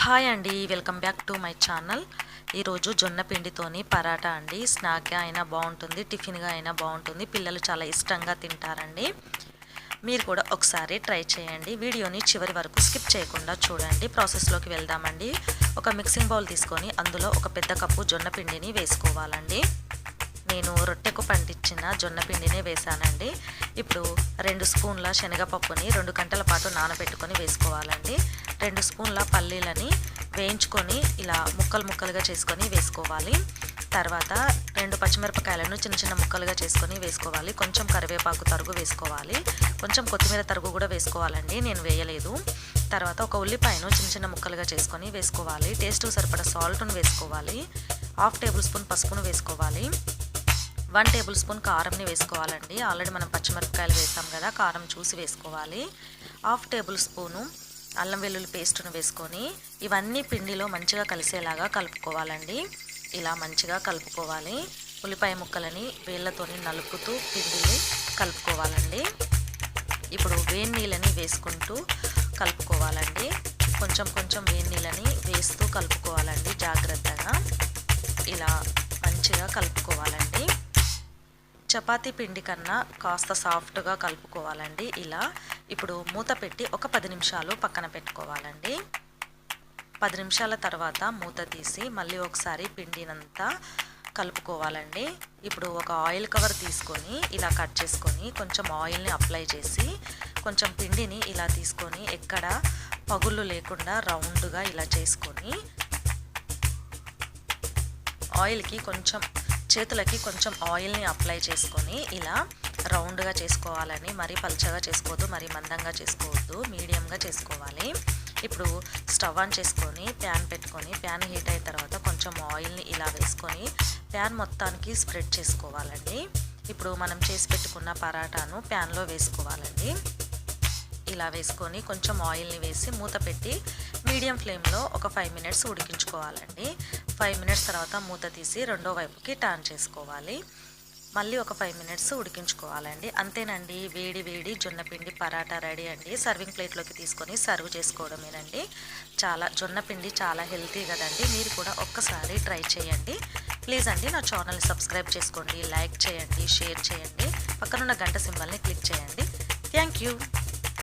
Hi అండి, welcome back to my channel. ఈరోజు జొన్న పిండితోని పరాటా అండి. స్నాక్గా అయినా బాగుంటుంది, టిఫిన్గా అయినా బాగుంటుంది. పిల్లలు చాలా ఇష్టంగా తింటారండి. మీరు కూడా ఒకసారి ట్రై చేయండి. వీడియోని చివరి వరకు స్కిప్ చేయకుండా చూడండి. ప్రాసెస్లోకి వెళ్దామండి. ఒక మిక్సింగ్ బౌల్ తీసుకొని అందులో ఒక పెద్ద కప్పు జొన్న పిండిని వేసుకోవాలండి. నేను రొట్టెకు పండించిన జొన్న పిండినే వేసానండి. ఇప్పుడు 2 స్పూన్ల శనగపప్పుని 2 గంటల పాటు నానబెట్టుకొని వేసుకోవాలండి. 2 స్పూన్ల పల్లీలని వేయించుకొని ఇలా ముక్కలుగా చేసుకొని వేసుకోవాలి. తర్వాత 2 పచ్చిమిరపకాయలను చిన్న చిన్న ముక్కలుగా చేసుకొని వేసుకోవాలి. కొంచెం కరివేపాకు తరుగు వేసుకోవాలి. కొంచెం కొత్తిమీర తరుగు కూడా వేసుకోవాలండి, నేను వేయలేదు. తర్వాత ఒక ఉల్లిపాయను చిన్న చిన్న ముక్కలుగా చేసుకొని వేసుకోవాలి. టేస్ట్కు సరిపడా సాల్ట్ను వేసుకోవాలి. 1/2 టేబుల్ స్పూన్ పసుపును వేసుకోవాలి. 1 టేబుల్ స్పూన్ కారంని వేసుకోవాలండి. ఆల్రెడీ మనం పచ్చిమిరపకాయలు వేసాం కదా, కారం చూసి వేసుకోవాలి. 1/2 టేబుల్ స్పూను అల్లం వెల్లుల్లి పేస్టును వేసుకొని ఇవన్నీ పిండిలో మంచిగా కలిసేలాగా కలుపుకోవాలండి. ఇలా మంచిగా కలుపుకోవాలి. ఉల్లిపాయ ముక్కలని వేళ్ళతోని నలుపుతూ పిండిని కలుపుకోవాలండి. ఇప్పుడు వేడి నీళ్ళని వేసుకుంటూ కలుపుకోవాలండి. కొంచెం వేడి నీళ్ళని వేస్తూ కలుపుకోవాలండి జాగ్రత్తగా. ఇలా మంచిగా కలుపుకోవాలండి. చపాతీ పిండి కన్నా కాస్త సాఫ్ట్గా కలుపుకోవాలండి. ఇలా ఇప్పుడు మూత పెట్టి ఒక 10 నిమిషాలు పక్కన పెట్టుకోవాలండి. 10 నిమిషాల తర్వాత మూత తీసి మళ్ళీ ఒకసారి పిండినంతా కలుపుకోవాలండి. ఇప్పుడు ఒక ఆయిల్ కవర్ తీసుకొని ఇలా కట్ చేసుకొని కొంచెం ఆయిల్ని అప్లై చేసి కొంచెం పిండిని ఇలా తీసుకొని ఎక్కడ పగుళ్ళు లేకుండా రౌండ్గా ఇలా చేసుకొని ఆయిల్కి చేతులకి కొంచెం ఆయిల్ని అప్లై చేసుకొని ఇలా రౌండ్గా చేసుకోవాలని. మరీ పల్చగా చేసుకోవద్దు, మరీ మందంగా చేసుకోవద్దు, మీడియంగా చేసుకోవాలి. ఇప్పుడు స్టవ్ ఆన్ చేసుకొని ప్యాన్ పెట్టుకొని ప్యాన్ హీట్ అయిన తర్వాత కొంచెం ఆయిల్ని ఇలా వేసుకొని ప్యాన్ మొత్తానికి స్ప్రెడ్ చేసుకోవాలండి. ఇప్పుడు మనం చేసి పెట్టుకున్న పరాటాను ప్యాన్లో వేసుకోవాలండి. ఇలా వేసుకొని కొంచెం ఆయిల్ని వేసి మూత పెట్టి మీడియం ఫ్లేమ్లో ఒక 5 మినిట్స్ ఉడికించుకోవాలండి. 5 మినిట్స్ తర్వాత మూత తీసి రెండో వైపుకి టర్న్ చేసుకోవాలి. మళ్ళీ ఒక 5 మినిట్స్ ఉడికించుకోవాలండి. అంతేనండి, వేడి జొన్నపిండి పరాటా రెడీ అండి. సర్వింగ్ ప్లేట్లోకి తీసుకొని సర్వ్ చేసుకోవడమేనండి. జొన్నపిండి చాలా హెల్తీ కదండి. మీరు కూడా ఒక్కసారి ట్రై చేయండి. ప్లీజ్ అండి, నా ఛానల్ని సబ్స్క్రైబ్ చేసుకోండి, లైక్ చేయండి, షేర్ చేయండి, పక్కనున్న గంట సింబల్ని క్లిక్ చేయండి. Thank you.